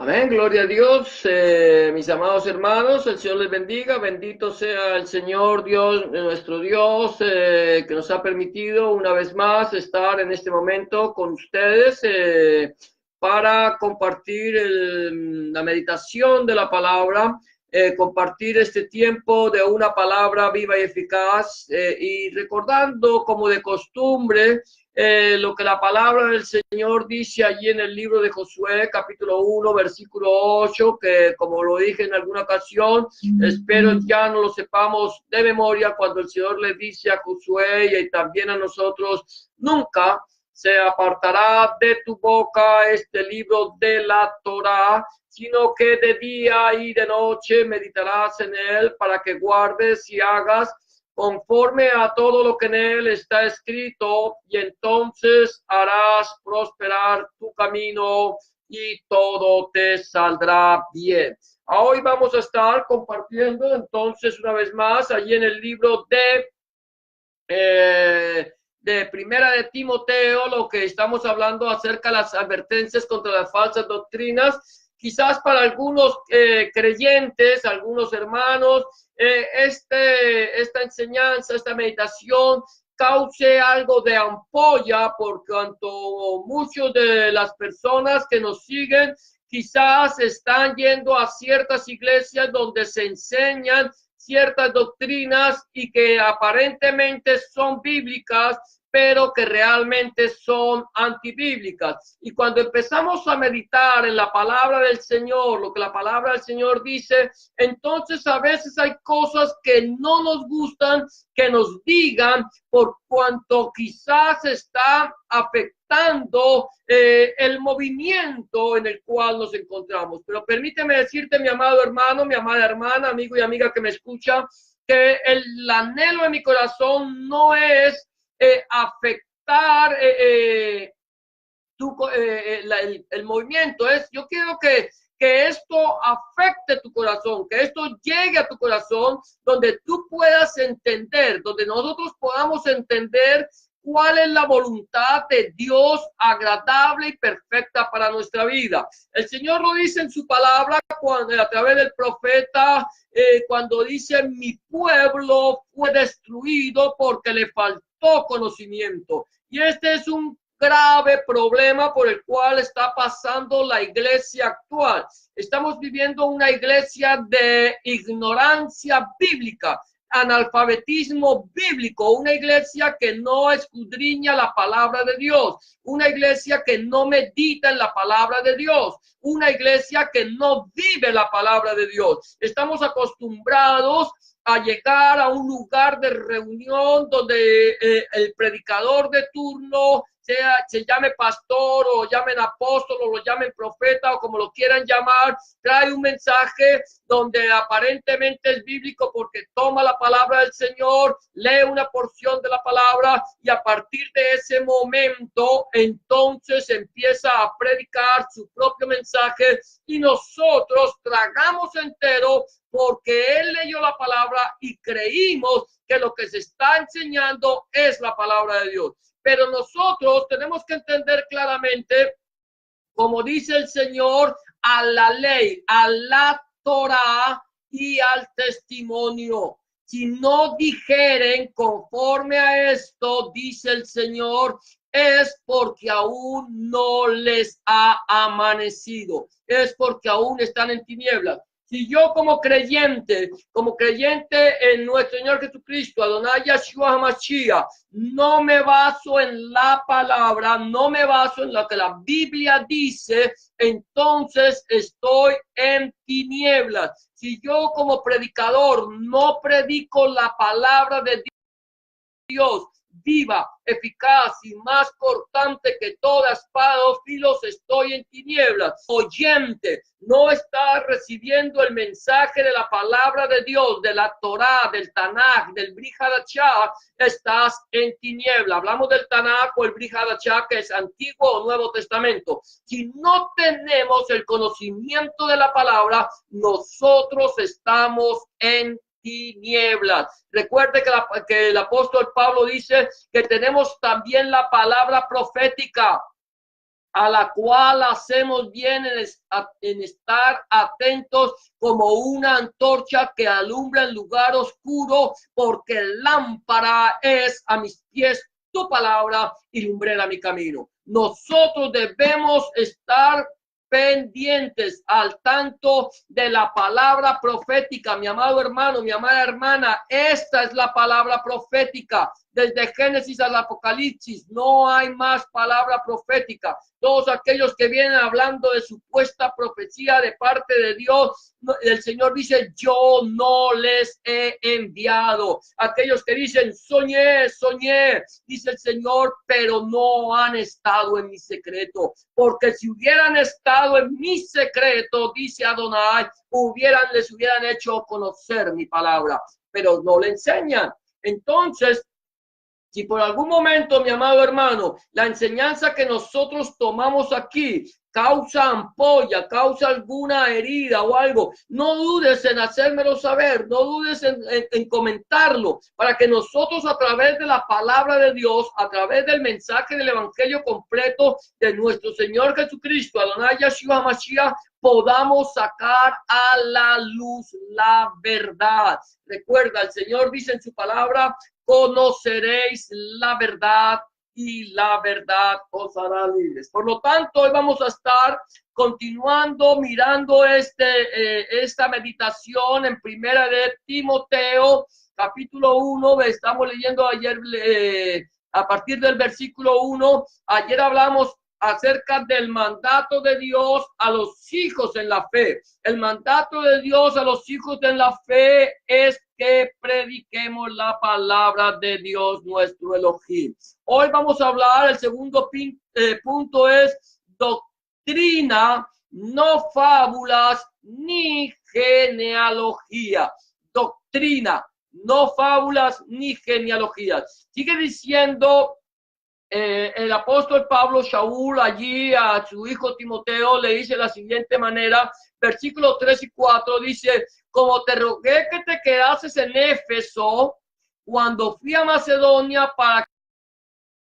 Amén, gloria a Dios, mis amados hermanos, el Señor les bendiga, bendito sea el Señor Dios, nuestro Dios, que nos ha permitido una vez más estar en este momento con ustedes para compartir la meditación de la palabra, compartir este tiempo de una palabra viva y eficaz y recordando como de costumbre lo que la palabra del Señor dice allí en el libro de Josué, capítulo 1, versículo 8, que como lo dije en alguna ocasión, espero ya no lo sepamos de memoria cuando el Señor le dice a Josué y también a nosotros, nunca se apartará de tu boca este libro de la Torá, sino que de día y de noche meditarás en él para que guardes y hagas conforme a todo lo que en él está escrito, y entonces harás prosperar tu camino y todo te saldrá bien. Hoy vamos a estar compartiendo entonces una vez más allí en el libro de Primera de Timoteo, lo que estamos hablando acerca de las advertencias contra las falsas doctrinas. Quizás para algunos creyentes, algunos hermanos, esta enseñanza, esta meditación cause algo de ampolla, por cuanto muchas de las personas que nos siguen quizás están yendo a ciertas iglesias donde se enseñan ciertas doctrinas y que aparentemente son bíblicas, pero que realmente son antibíblicas. Y cuando empezamos a meditar en la palabra del Señor, lo que la palabra del Señor dice, entonces a veces hay cosas que no nos gustan que nos digan, por cuanto quizás está afectando el movimiento en el cual nos encontramos. Pero permíteme decirte, mi amado hermano, mi amada hermana, amigo y amiga que me escucha, que el anhelo de mi corazón no es afectar el movimiento. Yo quiero que esto afecte tu corazón, que esto llegue a tu corazón, donde tú puedas entender, donde nosotros podamos entender cuál es la voluntad de Dios agradable y perfecta para nuestra vida. El Señor lo dice en su palabra a través del profeta, cuando dice: mi pueblo fue destruido porque le faltó conocimiento. Y este es un grave problema por el cual está pasando la iglesia actual. Estamos viviendo una iglesia de ignorancia bíblica, analfabetismo bíblico, una iglesia que no escudriña la palabra de Dios, una iglesia que no medita en la palabra de Dios, una iglesia que no vive la palabra de Dios. Estamos acostumbrados a llegar a un lugar de reunión donde el predicador de turno se llame pastor o llamen apóstol o lo llamen profeta o como lo quieran llamar, trae un mensaje donde aparentemente es bíblico porque toma la palabra del Señor, lee una porción de la palabra y a partir de ese momento entonces empieza a predicar su propio mensaje y nosotros tragamos entero porque él leyó la palabra y creímos que lo que se está enseñando es la palabra de Dios. Pero nosotros tenemos que entender claramente, como dice el Señor, a la ley, a la Torá y al testimonio. Si no dijeren conforme a esto, dice el Señor, es porque aún no les ha amanecido, es porque aún están en tinieblas. Si yo como creyente en nuestro Señor Jesucristo, Adonai Yahshua HaMashiach, no me baso en la palabra, no me baso en lo que la Biblia dice, entonces estoy en tinieblas. Si yo como predicador no predico la palabra de Dios, viva, eficaz y más cortante que toda espada de dos filos, estoy en tinieblas. Oyente, no está recibiendo el mensaje de la palabra de Dios, de la Torá, del Tanaj, del Brit Hadashah, estás en tiniebla. Hablamos del Tanaj o el Brit Hadashah, que es Antiguo o Nuevo Testamento. Si no tenemos el conocimiento de la palabra, nosotros estamos en tinieblas. Recuerde que el apóstol Pablo dice que tenemos también la palabra profética. a la cual hacemos bien en estar atentos como una antorcha que alumbra en lugar oscuro, porque lámpara es a mis pies tu palabra y lumbrera mi camino. Nosotros debemos estar pendientes, al tanto de la palabra profética. Mi amado hermano, mi amada hermana, esta es la palabra profética. Desde Génesis al Apocalipsis no hay más palabra profética. Todos aquellos que vienen hablando de supuesta profecía de parte de Dios, el Señor dice, yo no les he enviado. Aquellos que dicen, soñé, dice el Señor, pero no han estado en mi secreto. Porque si hubieran estado en mi secreto, dice Adonai, les hubieran hecho conocer mi palabra, pero no le enseñan. Entonces, si por algún momento, mi amado hermano, la enseñanza que nosotros tomamos aquí causa ampolla, causa alguna herida o algo, no dudes en hacérmelo saber, no dudes en comentarlo, para que nosotros a través de la palabra de Dios, a través del mensaje del evangelio completo de nuestro Señor Jesucristo, Adonai Yeshua Mashiach, podamos sacar a la luz la verdad. Recuerda, el Señor dice en su palabra, conoceréis la verdad y la verdad os hará libres. Por lo tanto, hoy vamos a estar continuando mirando esta meditación en primera de Timoteo, capítulo 1. Estamos leyendo ayer a partir del versículo 1. Ayer hablamos acerca del mandato de Dios a los hijos en la fe. El mandato de Dios a los hijos en la fe es que prediquemos la palabra de Dios, nuestro Elohim. Hoy vamos a hablar, el segundo punto es doctrina, no fábulas ni genealogía. Doctrina, no fábulas ni genealogías. Sigue diciendo el apóstol Pablo, Shaul, allí a su hijo Timoteo le dice de la siguiente manera, versículos 3 y 4, dice, como te rogué que te quedases en Éfeso cuando fui a Macedonia para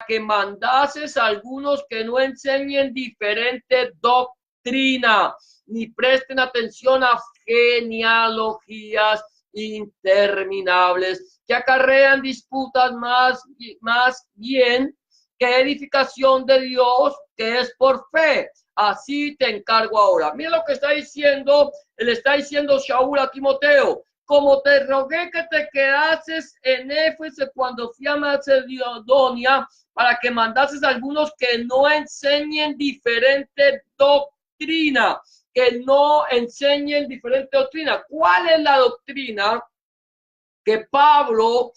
que mandases a algunos que no enseñen diferente doctrina, ni presten atención a genealogías interminables que acarrean disputas más bien que edificación de Dios, que es por fe. Así te encargo ahora. Mira lo que está diciendo, le está diciendo Shaul a Timoteo. Como te rogué que te quedases en Éfeso cuando fui a Macedonia, para que mandases a algunos que no enseñen diferente doctrina, que no enseñen diferente doctrina. ¿Cuál es la doctrina que Pablo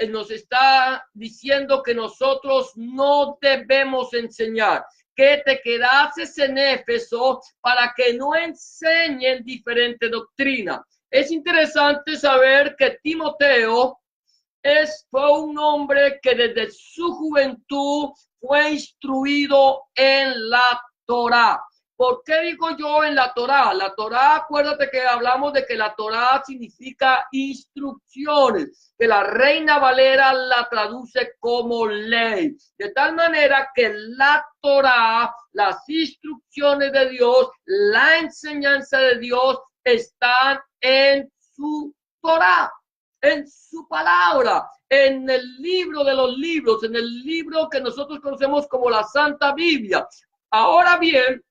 nos está diciendo que nosotros no debemos enseñar? Que te quedases en Éfeso para que no enseñen diferente doctrina. Es interesante saber que Timoteo fue un hombre que desde su juventud fue instruido en la Torá. ¿Por qué digo yo en la Torá? La Torá, acuérdate que hablamos de que la Torá significa instrucciones, que la Reina Valera la traduce como ley. De tal manera que la Torá, las instrucciones de Dios, la enseñanza de Dios están en su Torá, en su palabra, en el libro de los libros, en el libro que nosotros conocemos como la Santa Biblia. Ahora bien,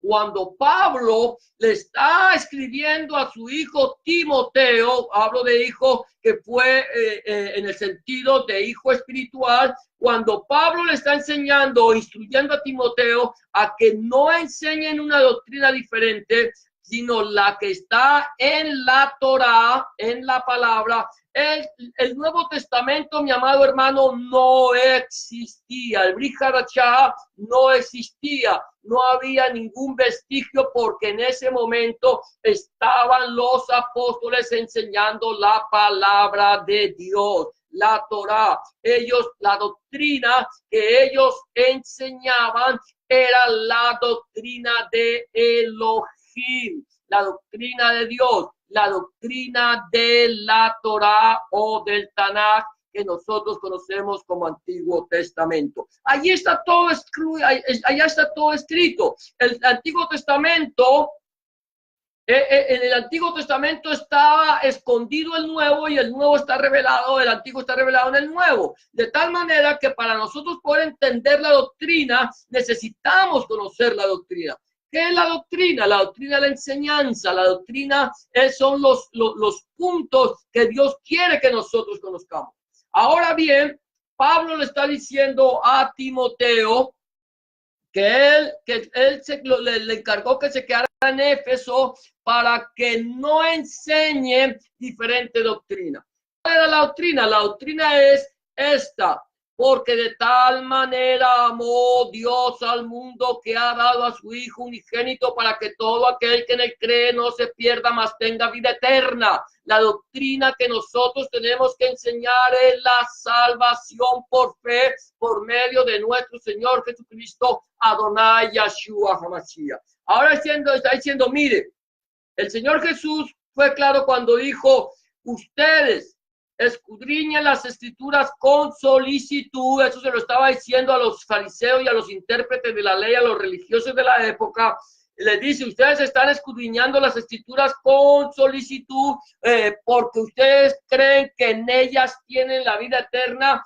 cuando Pablo le está escribiendo a su hijo Timoteo, hablo de hijo que fue en el sentido de hijo espiritual, cuando Pablo le está enseñando o instruyendo a Timoteo a que no enseñen una doctrina diferente, sino la que está en la Torá, en la palabra. El Nuevo Testamento, mi amado hermano, no existía. El Brit Hadashah no existía. No había ningún vestigio porque en ese momento estaban los apóstoles enseñando la palabra de Dios, la Torá. La doctrina que ellos enseñaban era la doctrina de Elohim, la doctrina de Dios, la doctrina de la Torá o del Tanaj, que nosotros conocemos como Antiguo Testamento. Allí está todo allá está todo escrito. El Antiguo Testamento, en el Antiguo Testamento estaba escondido el Nuevo y el Nuevo está revelado, el Antiguo está revelado en el Nuevo. De tal manera que para nosotros poder entender la doctrina, necesitamos conocer la doctrina. ¿Qué es la doctrina? La doctrina es la enseñanza. La doctrina son los puntos que Dios quiere que nosotros conozcamos. Ahora bien, Pablo le está diciendo a Timoteo que él le encargó que se quedara en Éfeso para que no enseñe diferente doctrina. ¿Cuál era la doctrina? La doctrina es esta: porque de tal manera amó Dios al mundo que ha dado a su Hijo unigénito para que todo aquel que en él cree no se pierda, mas tenga vida eterna. La doctrina que nosotros tenemos que enseñar es la salvación por fe, por medio de nuestro Señor Jesucristo, Adonai Yeshua HaMashiach. Ahora está diciendo, mire, el Señor Jesús fue claro cuando dijo, ustedes escudriñen las escrituras con solicitud. Eso se lo estaba diciendo a los fariseos y a los intérpretes de la ley, a los religiosos de la época. Les dice, ustedes están escudriñando las escrituras con solicitud porque ustedes creen que en ellas tienen la vida eterna,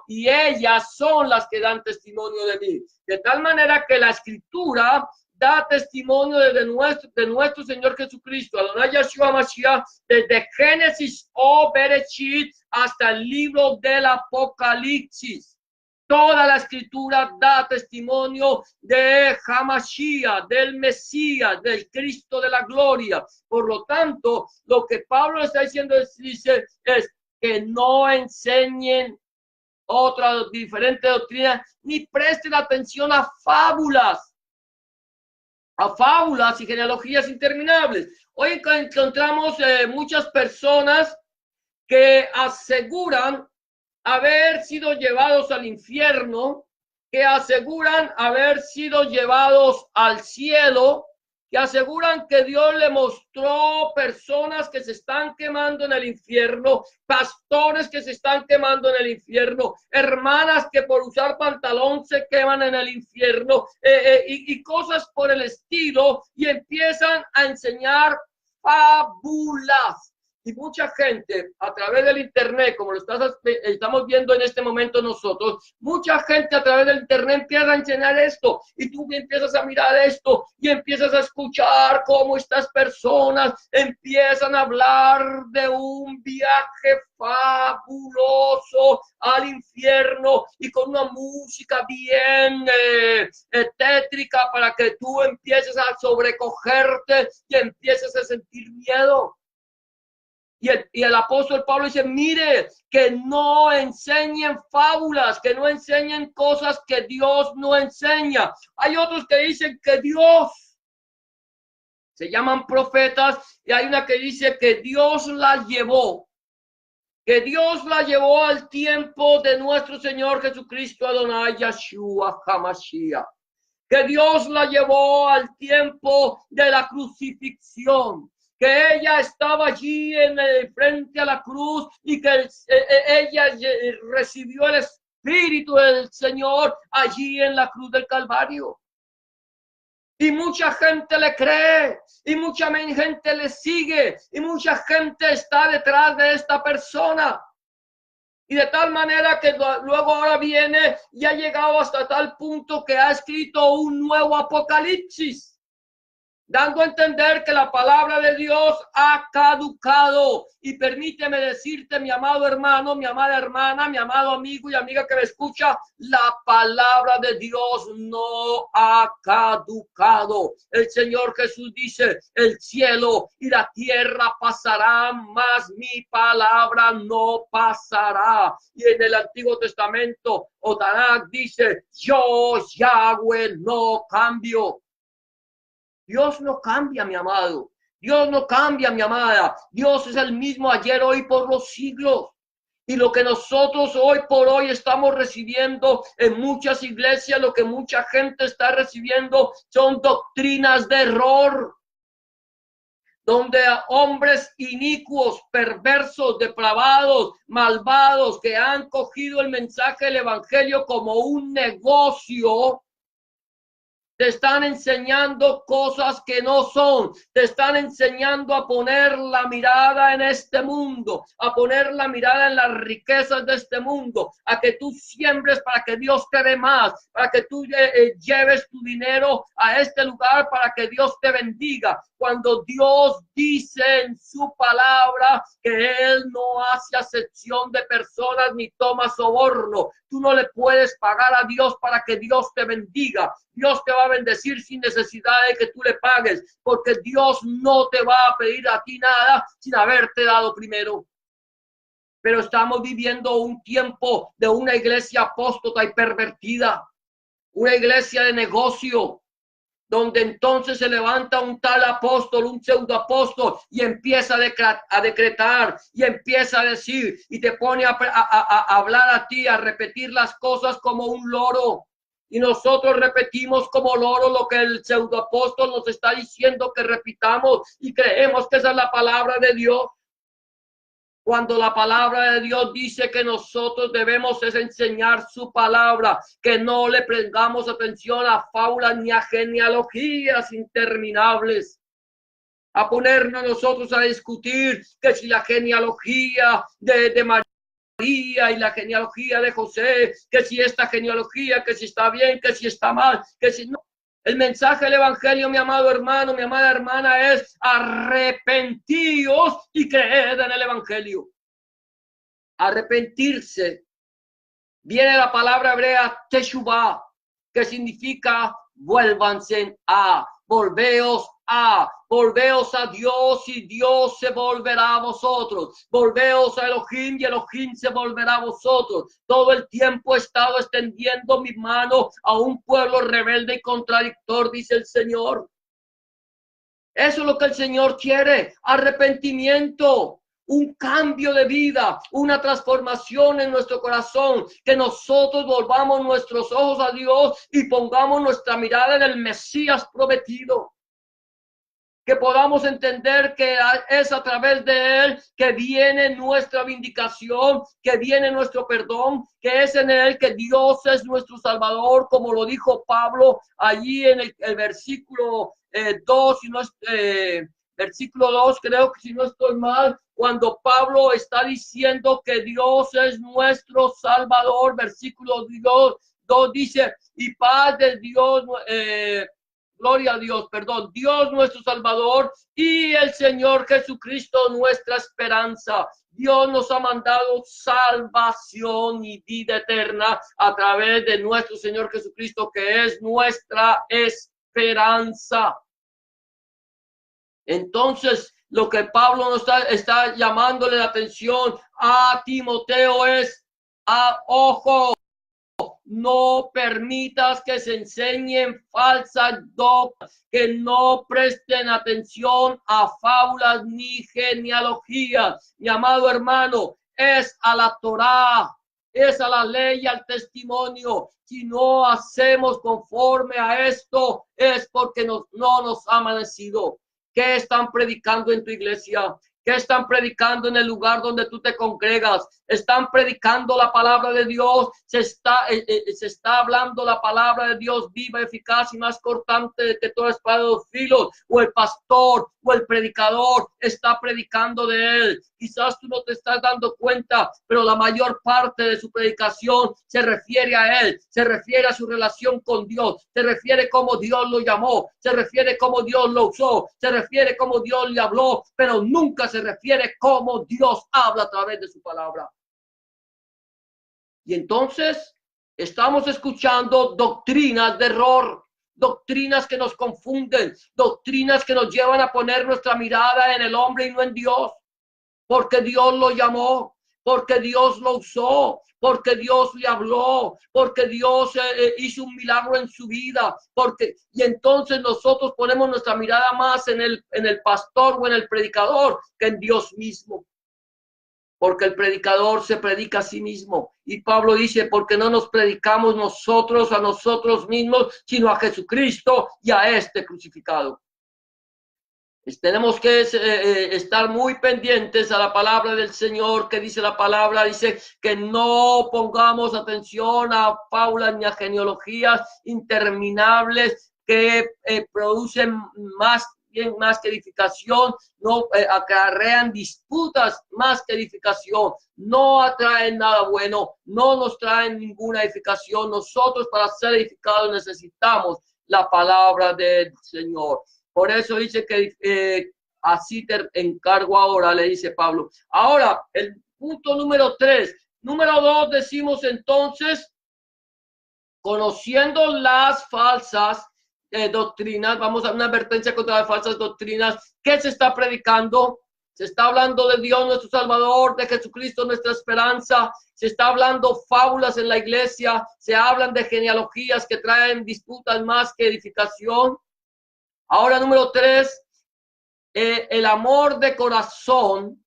y ellas son las que dan testimonio de mí. De tal manera que la escritura da testimonio de nuestro Señor Jesucristo, Adonai Yeshua Mashiach, desde Génesis o Bereshit hasta el libro del Apocalipsis. Toda la escritura da testimonio de Hamashiach, del Mesías, del Cristo de la gloria. Por lo tanto, lo que Pablo está diciendo es que no enseñen otra diferente doctrina, ni presten atención a fábulas y genealogías interminables. Hoy encontramos muchas personas que aseguran haber sido llevados al infierno, que aseguran haber sido llevados al cielo, que aseguran que Dios le mostró personas que se están quemando en el infierno, pastores que se están quemando en el infierno, hermanas que por usar pantalón se queman en el infierno, y cosas por el estilo, y empiezan a enseñar fábulas. Y mucha gente a través del internet, como lo estamos viendo en este momento nosotros, mucha gente a través del internet empieza a enseñar esto, y tú empiezas a mirar esto y empiezas a escuchar cómo estas personas empiezan a hablar de un viaje fabuloso al infierno y con una música bien tétrica para que tú empieces a sobrecogerte y empieces a sentir miedo. Y el apóstol Pablo dice, mire, que no enseñen fábulas, que no enseñen cosas que Dios no enseña. Hay otros que dicen que Dios, se llaman profetas, y hay una que dice que Dios la llevó. Que Dios la llevó al tiempo de nuestro Señor Jesucristo, Adonai Yeshua HaMashiach. Que Dios la llevó al tiempo de la crucifixión. Que ella estaba allí frente a la cruz y que ella recibió el Espíritu del Señor allí en la cruz del Calvario. Y mucha gente le cree, y mucha gente le sigue, y mucha gente está detrás de esta persona. Y de tal manera que luego ahora viene y ha llegado hasta tal punto que ha escrito un nuevo Apocalipsis, dando a entender que la palabra de Dios ha caducado. Y permíteme decirte, mi amado hermano, mi amada hermana, mi amado amigo y amiga que me escucha, la palabra de Dios no ha caducado. El Señor Jesús dice, el cielo y la tierra pasarán, mas mi palabra no pasará. Y en el Antiguo Testamento, Tanakh dice, yo, Yahweh, no cambio. Dios no cambia, mi amado. Dios no cambia, mi amada. Dios es el mismo ayer, hoy, por los siglos. Y lo que nosotros hoy por hoy estamos recibiendo en muchas iglesias, lo que mucha gente está recibiendo son doctrinas de error. donde hombres inicuos, perversos, depravados, malvados, que han cogido el mensaje del evangelio como un negocio, te están enseñando cosas que no son. Te están enseñando a poner la mirada en este mundo, a poner la mirada en las riquezas de este mundo, a que tú siembres para que Dios te dé más, para que tú lleves tu dinero a este lugar para que Dios te bendiga. Cuando Dios dice en su palabra que Él no hace acepción de personas ni toma soborno. Tú no le puedes pagar a Dios para que Dios te bendiga. Dios te va a bendecir sin necesidad de que tú le pagues, porque Dios no te va a pedir a ti nada sin haberte dado primero. Pero estamos viviendo un tiempo de una iglesia apóstata y pervertida, una iglesia de negocio, donde entonces se levanta un tal apóstol, un pseudoapóstol, y empieza a decretar, y empieza a decir, y te pone a hablar a ti, a repetir las cosas como un loro. Y nosotros repetimos como loro lo que el pseudoapóstol nos está diciendo que repitamos, y creemos que esa es la palabra de Dios. Cuando la palabra de Dios dice que nosotros debemos es enseñar su palabra, que no le prestamos atención a fábulas ni a genealogías interminables, a ponernos nosotros a discutir que si la genealogía de María y la genealogía de José, que si esta genealogía, que si está bien, que si está mal, que si no. El mensaje del evangelio, mi amado hermano, mi amada hermana, es arrepentíos y creed en el evangelio. Arrepentirse. Viene la palabra hebrea teshuvah, que significa vuélvanse a, volveos a Dios y Dios se volverá a vosotros. Volveos a Elohim y Elohim se volverá a vosotros. Todo el tiempo he estado extendiendo mi mano a un pueblo rebelde y contradictor, dice el Señor. Eso es lo que el Señor quiere, arrepentimiento. Un cambio de vida, una transformación en nuestro corazón, que nosotros volvamos nuestros ojos a Dios y pongamos nuestra mirada en el Mesías prometido. Que podamos entender que es a través de Él que viene nuestra vindicación, que viene nuestro perdón, que es en Él que Dios es nuestro Salvador, como lo dijo Pablo allí en el versículo 2, si no es, versículo 2, creo que si no estoy mal, cuando Pablo está diciendo que Dios es nuestro Salvador, versículo 2 dice, y paz de Dios, gloria a Dios, perdón, Dios nuestro Salvador y el Señor Jesucristo nuestra esperanza. Dios nos ha mandado salvación y vida eterna a través de nuestro Señor Jesucristo, que es nuestra esperanza. Entonces, lo que Pablo nos está llamándole la atención a Timoteo es, ojo, no permitas que se enseñen falsas doctrinas, que no presten atención a fábulas ni genealogías. Mi amado hermano, es a la Torá, es a la ley y al testimonio. Si no hacemos conforme a esto, es porque no nos ha amanecido. ¿Qué están predicando en tu iglesia? ¿Qué están predicando en el lugar donde tú te congregas? Están predicando la palabra de Dios. Se está hablando la palabra de Dios viva, eficaz y más cortante que toda espada de dos filos. O el pastor o el predicador está predicando de él. Quizás tú no te estás dando cuenta, pero la mayor parte de su predicación se refiere a él, se refiere a su relación con Dios, se refiere cómo Dios lo llamó, se refiere cómo Dios lo usó, se refiere cómo Dios le habló, pero nunca se refiere cómo Dios habla a través de su palabra. Y entonces estamos escuchando doctrinas de error, doctrinas que nos confunden, doctrinas que nos llevan a poner nuestra mirada en el hombre y no en Dios, porque Dios lo llamó, porque Dios lo usó, porque Dios le habló, porque Dios hizo un milagro en su vida, y entonces nosotros ponemos nuestra mirada más en el pastor o en el predicador que en Dios mismo. Porque el predicador se predica a sí mismo. Y Pablo dice, porque no nos predicamos nosotros a nosotros mismos, sino a Jesucristo y a este crucificado. Tenemos que estar muy pendientes a la palabra del Señor. Que dice la palabra? Dice que no pongamos atención a fábulas ni a genealogías interminables que producen más que edificación, no acarrean disputas más que edificación, no atraen nada bueno, no nos traen ninguna edificación. Nosotros, para ser edificados, necesitamos la palabra del Señor. Por eso dice que así te encargo ahora, le dice Pablo. Ahora, el punto número 3. Número 2, decimos entonces, conociendo las falsas doctrinas, vamos a una advertencia contra las falsas doctrinas. ¿Qué se está predicando? Se está hablando de Dios nuestro Salvador, de Jesucristo nuestra esperanza. Se está hablando fábulas en la iglesia. Se hablan de genealogías que traen disputas más que edificación. Ahora, número 3, el amor de corazón.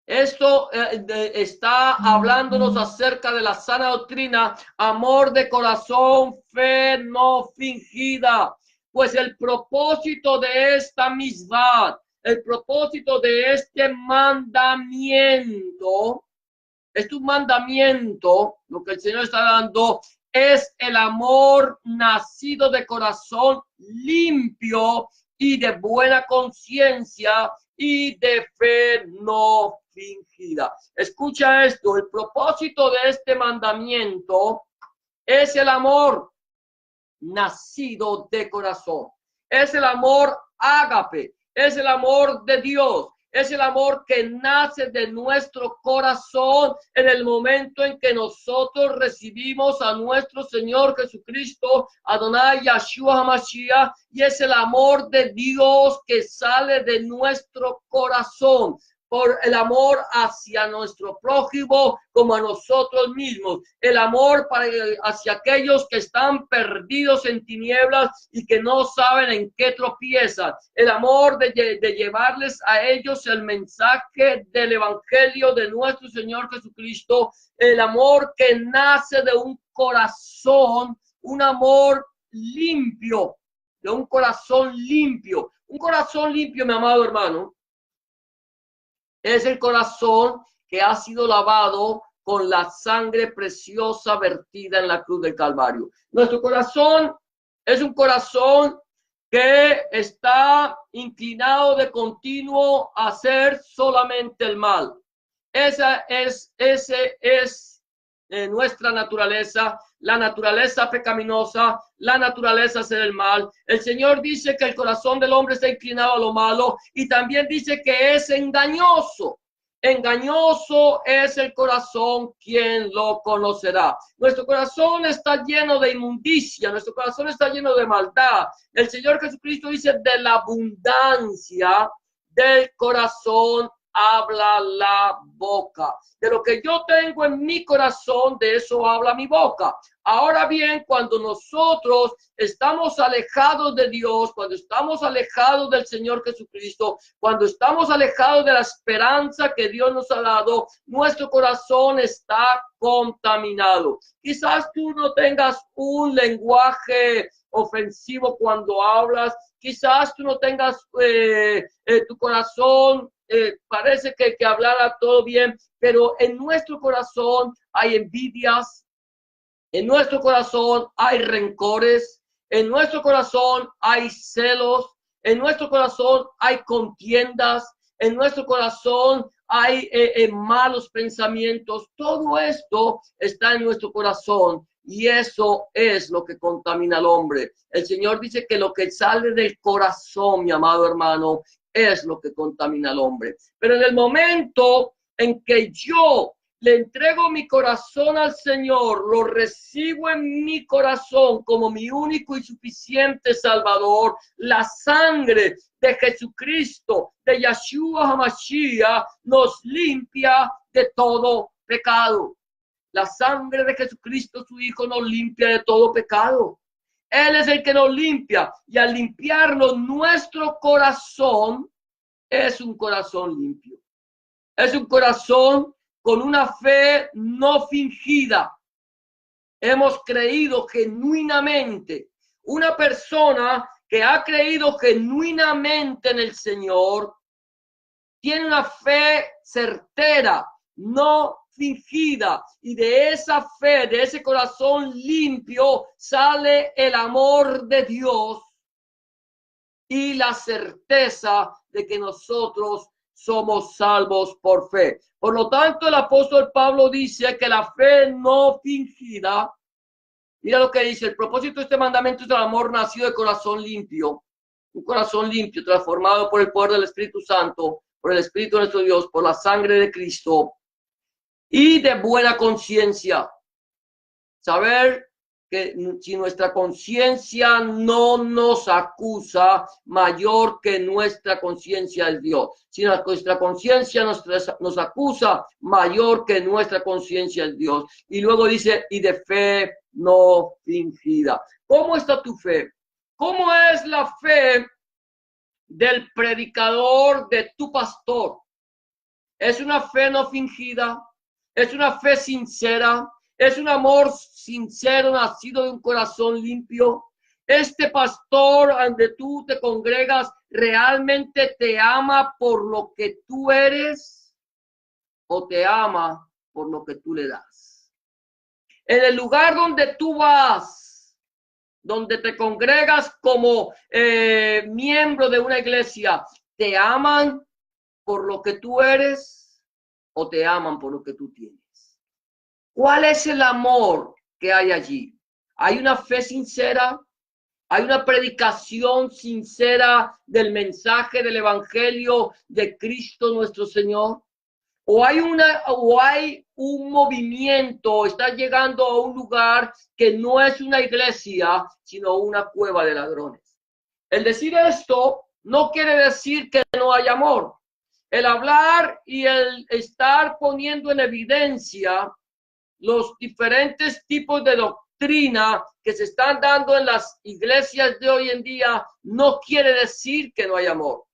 Esto está hablándonos acerca de la sana doctrina, amor de corazón, fe no fingida. Pues el propósito de esta misbah, el propósito de este mandamiento, es un mandamiento, lo que el Señor está dando, es el amor nacido de corazón limpio y de buena conciencia y de fe no fingida. Escucha esto, el propósito de este mandamiento es el amor nacido de corazón, es el amor ágape, es el amor de Dios. Es el amor que nace de nuestro corazón en el momento en que nosotros recibimos a nuestro Señor Jesucristo, Adonai Yahshua HaMashiach, y es el amor de Dios que sale de nuestro corazón por el amor hacia nuestro prójimo como a nosotros mismos, el amor hacia aquellos que están perdidos en tinieblas y que no saben en qué tropiezan, el amor de llevarles a ellos el mensaje del evangelio de nuestro Señor Jesucristo, el amor que nace de un corazón, un amor limpio, de un corazón limpio, mi amado hermano. Es el corazón que ha sido lavado con la sangre preciosa vertida en la cruz del Calvario. Nuestro corazón es un corazón que está inclinado de continuo a hacer solamente el mal. Ese es nuestra naturaleza, la naturaleza pecaminosa, la naturaleza de hacer el mal. El Señor dice que el corazón del hombre está inclinado a lo malo y también dice que es engañoso. Engañoso es el corazón, ¿quién lo conocerá? Nuestro corazón está lleno de inmundicia, nuestro corazón está lleno de maldad. El Señor Jesucristo dice, de la abundancia del corazón habla la boca. De lo que yo tengo en mi corazón, de eso habla mi boca. Ahora bien, cuando nosotros estamos alejados de Dios, cuando estamos alejados del Señor Jesucristo, cuando estamos alejados de la esperanza que Dios nos ha dado, nuestro corazón está contaminado. Quizás tú no tengas un lenguaje ofensivo cuando hablas, quizás tú no tengas tu corazón parece que hablara todo bien, pero en nuestro corazón hay envidias, en nuestro corazón hay rencores, en nuestro corazón hay celos, en nuestro corazón hay contiendas, en nuestro corazón hay malos pensamientos. Todo esto está en nuestro corazón y eso es lo que contamina al hombre. El Señor dice que lo que sale del corazón, mi amado hermano, es lo que contamina al hombre. Pero en el momento en que yo le entrego mi corazón al Señor, lo recibo en mi corazón como mi único y suficiente Salvador, la sangre de Jesucristo, de Yahshua HaMashiach, nos limpia de todo pecado. La sangre de Jesucristo, su Hijo, nos limpia de todo pecado. Él es el que nos limpia y al limpiarnos nuestro corazón es un corazón limpio. Es un corazón con una fe no fingida. Hemos creído genuinamente. Una persona que ha creído genuinamente en el Señor, tiene una fe certera, no fingida, y de esa fe, de ese corazón limpio, sale el amor de Dios y la certeza de que nosotros somos salvos por fe. Por lo tanto, el apóstol Pablo dice que la fe no fingida, mira lo que dice, el propósito de este mandamiento es el amor nacido de corazón limpio, un corazón limpio, transformado por el poder del Espíritu Santo, por el Espíritu de nuestro Dios, por la sangre de Cristo, y de buena conciencia. Saber que si nuestra conciencia no nos acusa, mayor que nuestra conciencia es Dios. Si nuestra conciencia nos acusa, mayor que nuestra conciencia es Dios. Y luego dice, y de fe no fingida. ¿Cómo está tu fe? ¿Cómo es la fe del predicador, de tu pastor? ¿Es una fe no fingida? ¿Es una fe sincera? ¿Es un amor sincero nacido de un corazón limpio? ¿Este pastor donde tú te congregas realmente te ama por lo que tú eres o te ama por lo que tú le das? En el lugar donde tú vas, donde te congregas como miembro de una iglesia, ¿te aman por lo que tú eres o te aman por lo que tú tienes? ¿Cuál es el amor que hay allí? ¿Hay una fe sincera? ¿Hay una predicación sincera del mensaje del evangelio de Cristo nuestro Señor? ¿O hay un movimiento, está llegando a un lugar que no es una iglesia, sino una cueva de ladrones? El decir esto no quiere decir que no hay amor. El hablar y el estar poniendo en evidencia los diferentes tipos de doctrina que se están dando en las iglesias de hoy en día no quiere decir que no hay amor.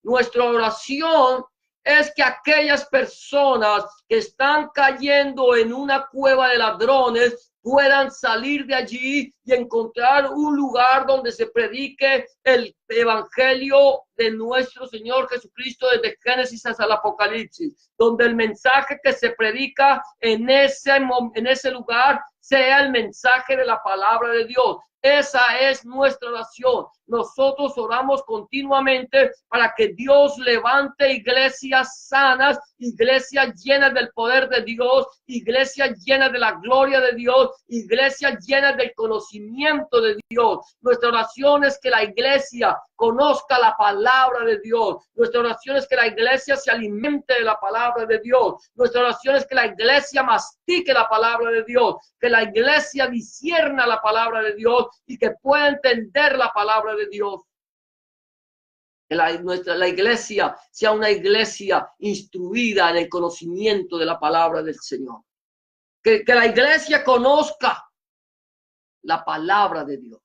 Nuestra oración es que aquellas personas que están cayendo en una cueva de ladrones puedan salir de allí y encontrar un lugar donde se predique el evangelio de nuestro Señor Jesucristo desde Génesis hasta el Apocalipsis, donde el mensaje que se predica en ese lugar sea el mensaje de la palabra de Dios. Esa es nuestra oración. Nosotros oramos continuamente para que Dios levante iglesias sanas, iglesias llenas del poder de Dios, iglesias llenas de la gloria de Dios, iglesias llenas del conocimiento de Dios. Nuestra oración es que la iglesia conozca la palabra de Dios. Nuestra oración es que la iglesia se alimente de la palabra de Dios. Nuestra oración es que la iglesia mastique la palabra de Dios, que la iglesia discierna la palabra de Dios y que pueda entender la palabra de Dios. Que la iglesia sea una iglesia instruida en el conocimiento de la palabra del Señor. Que la iglesia conozca la palabra de Dios.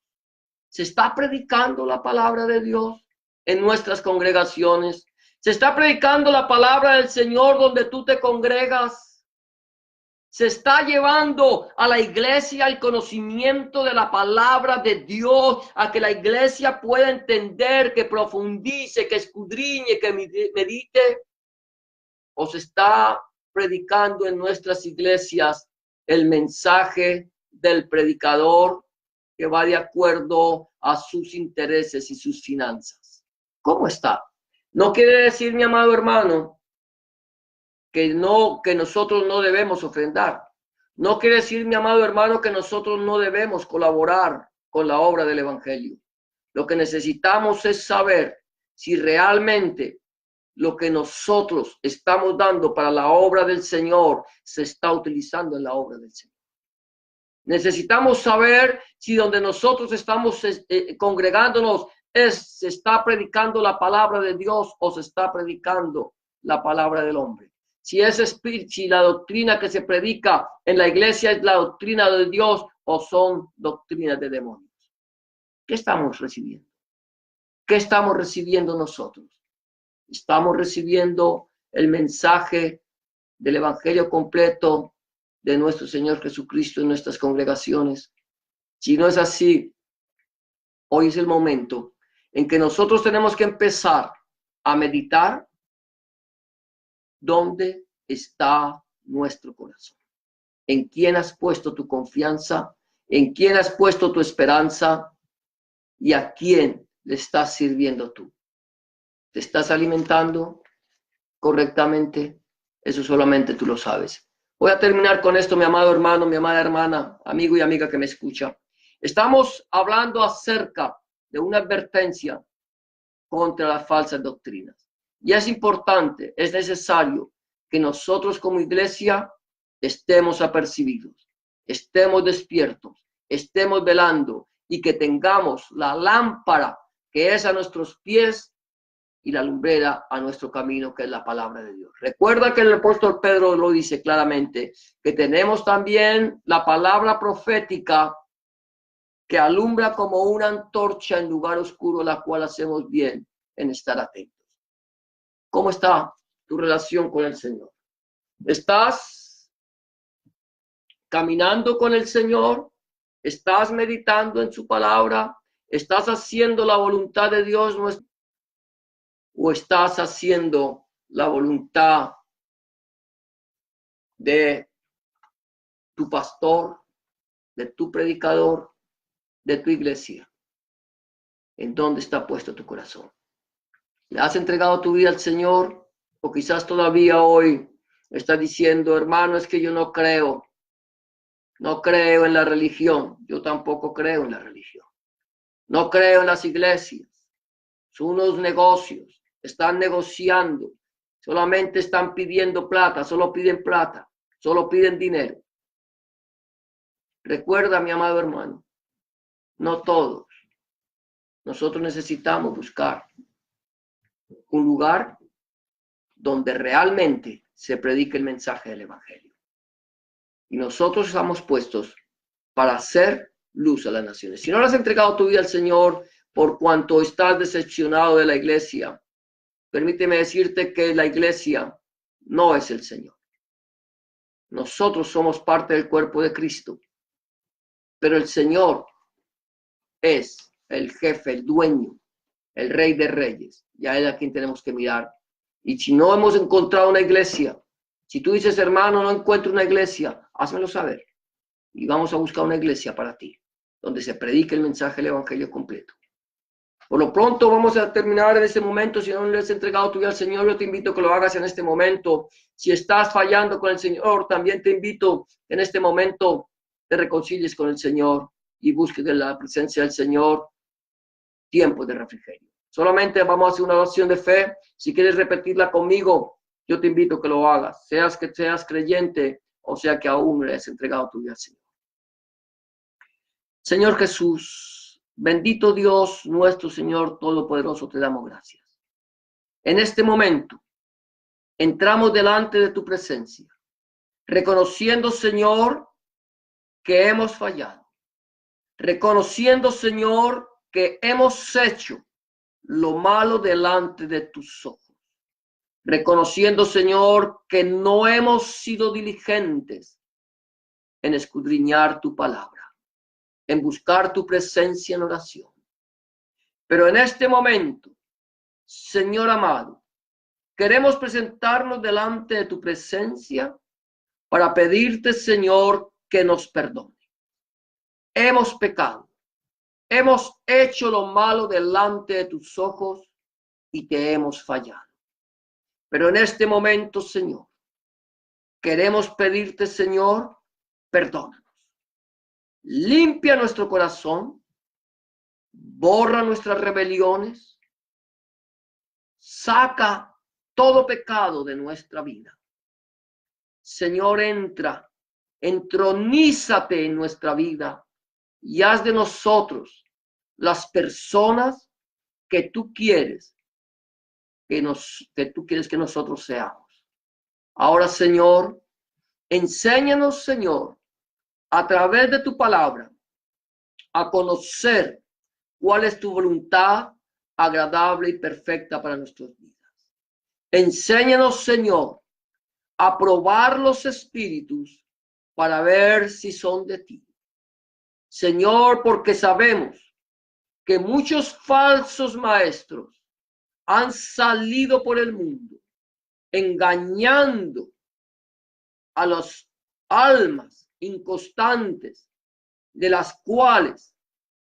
¿Se está predicando la palabra de Dios en nuestras congregaciones? ¿Se está predicando la palabra del Señor donde tú te congregas? ¿Se está llevando a la iglesia el conocimiento de la palabra de Dios, a que la iglesia pueda entender, que profundice, que escudriñe, que medite? ¿O se está predicando en nuestras iglesias el mensaje del predicador que va de acuerdo a sus intereses y sus finanzas? ¿Cómo está? No quiere decir, mi amado hermano, que nosotros no debemos ofrendar. No quiere decir, mi amado hermano, que nosotros no debemos colaborar con la obra del evangelio. Lo que necesitamos es saber si realmente lo que nosotros estamos dando para la obra del Señor se está utilizando en la obra del Señor. Necesitamos saber si donde nosotros estamos congregándonos se está predicando la palabra de Dios o se está predicando la palabra del hombre. Si la doctrina que se predica en la iglesia es la doctrina de Dios o son doctrinas de demonios. ¿Qué estamos recibiendo? ¿Qué estamos recibiendo nosotros? ¿Estamos recibiendo el mensaje del evangelio completo de nuestro Señor Jesucristo en nuestras congregaciones? Si no es así, hoy es el momento en que nosotros tenemos que empezar a meditar dónde está nuestro corazón. ¿En quién has puesto tu confianza? ¿En quién has puesto tu esperanza? ¿Y a quién le estás sirviendo tú? ¿Te estás alimentando correctamente? Eso solamente tú lo sabes. Voy a terminar con esto, mi amado hermano, mi amada hermana, amigo y amiga que me escucha. Estamos hablando acerca de una advertencia contra las falsas doctrinas. Y es importante, es necesario que nosotros como iglesia estemos apercibidos, estemos despiertos, estemos velando y que tengamos la lámpara que es a nuestros pies y la lumbrera a nuestro camino, que es la palabra de Dios. Recuerda que el apóstol Pedro lo dice claramente, que tenemos también la palabra profética que alumbra como una antorcha en lugar oscuro, la cual hacemos bien en estar atentos. ¿Cómo está tu relación con el Señor? ¿Estás caminando con el Señor? ¿Estás meditando en su palabra? ¿Estás haciendo la voluntad de Dios? ¿O estás haciendo la voluntad de tu pastor, de tu predicador, de tu iglesia? ¿En dónde está puesto tu corazón? ¿Le has entregado tu vida al Señor? O quizás todavía hoy estás diciendo, hermano, es que yo no creo en la religión. Yo tampoco creo en la religión. No creo en las iglesias. Son unos negocios. Están negociando. Solamente están pidiendo plata. Solo piden plata. Solo piden dinero. Recuerda, mi amado hermano, no todos. Nosotros necesitamos buscar un lugar donde realmente se predique el mensaje del evangelio. Y nosotros estamos puestos para hacer luz a las naciones. Si no le has entregado tu vida al Señor por cuanto estás decepcionado de la iglesia, permíteme decirte que la iglesia no es el Señor. Nosotros somos parte del cuerpo de Cristo, pero el Señor es el jefe, el dueño, el rey de reyes. Y a él a quien tenemos que mirar. Y si no hemos encontrado una iglesia, si tú dices, hermano, no encuentro una iglesia, házmelo saber. Y vamos a buscar una iglesia para ti, donde se predique el mensaje del evangelio completo. Por lo pronto vamos a terminar en este momento. Si no le has entregado tu vida al Señor, yo te invito a que lo hagas en este momento. Si estás fallando con el Señor, también te invito en este momento te reconcilies con el Señor y busques de la presencia del Señor tiempo de refrigerio. Solamente vamos a hacer una oración de fe. Si quieres repetirla conmigo, yo te invito a que lo hagas. Seas que seas creyente o sea que aún le has entregado tu vida al Señor. Señor Jesús, bendito Dios, nuestro Señor Todopoderoso, te damos gracias. En este momento, entramos delante de tu presencia, reconociendo, Señor, que hemos fallado. Reconociendo, Señor, que hemos hecho lo malo delante de tus ojos. Reconociendo, Señor, que no hemos sido diligentes en escudriñar tu palabra, en buscar tu presencia en oración. Pero en este momento, Señor amado, queremos presentarnos delante de tu presencia para pedirte, Señor, que nos perdone. Hemos pecado, hemos hecho lo malo delante de tus ojos y te hemos fallado. Pero en este momento, Señor, queremos pedirte, Señor, perdónanos. Limpia nuestro corazón, borra nuestras rebeliones, saca todo pecado de nuestra vida. Señor, entronízate en nuestra vida y haz de nosotros las personas que tú quieres que nosotros seamos. Ahora, Señor, enséñanos, Señor, a través de tu palabra, a conocer cuál es tu voluntad agradable y perfecta para nuestras vidas. Enséñanos, Señor, a probar los espíritus para ver si son de ti. Señor, porque sabemos que muchos falsos maestros han salido por el mundo engañando a las almas inconstantes, de las cuales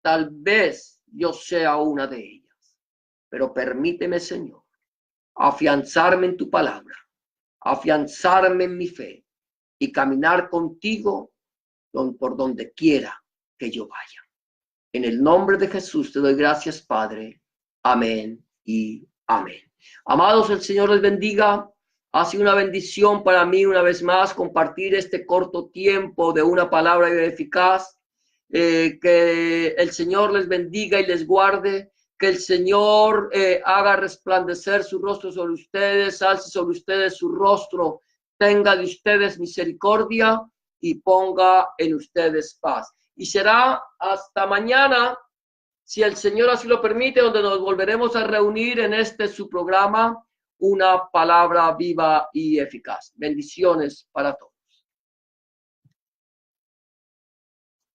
tal vez yo sea una de ellas. Pero permíteme, Señor, afianzarme en tu palabra, afianzarme en mi fe y caminar contigo por donde quiera que yo vaya. En el nombre de Jesús te doy gracias, Padre. Amén y amén. Amados, el Señor les bendiga. Ha sido una bendición para mí una vez más compartir este corto tiempo de una palabra eficaz. Que el Señor les bendiga y les guarde. Que el Señor haga resplandecer su rostro sobre ustedes, alce sobre ustedes su rostro, tenga de ustedes misericordia y ponga en ustedes paz. Y será hasta mañana, si el Señor así lo permite, donde nos volveremos a reunir en su programa, Una Palabra Viva y Eficaz. Bendiciones para todos.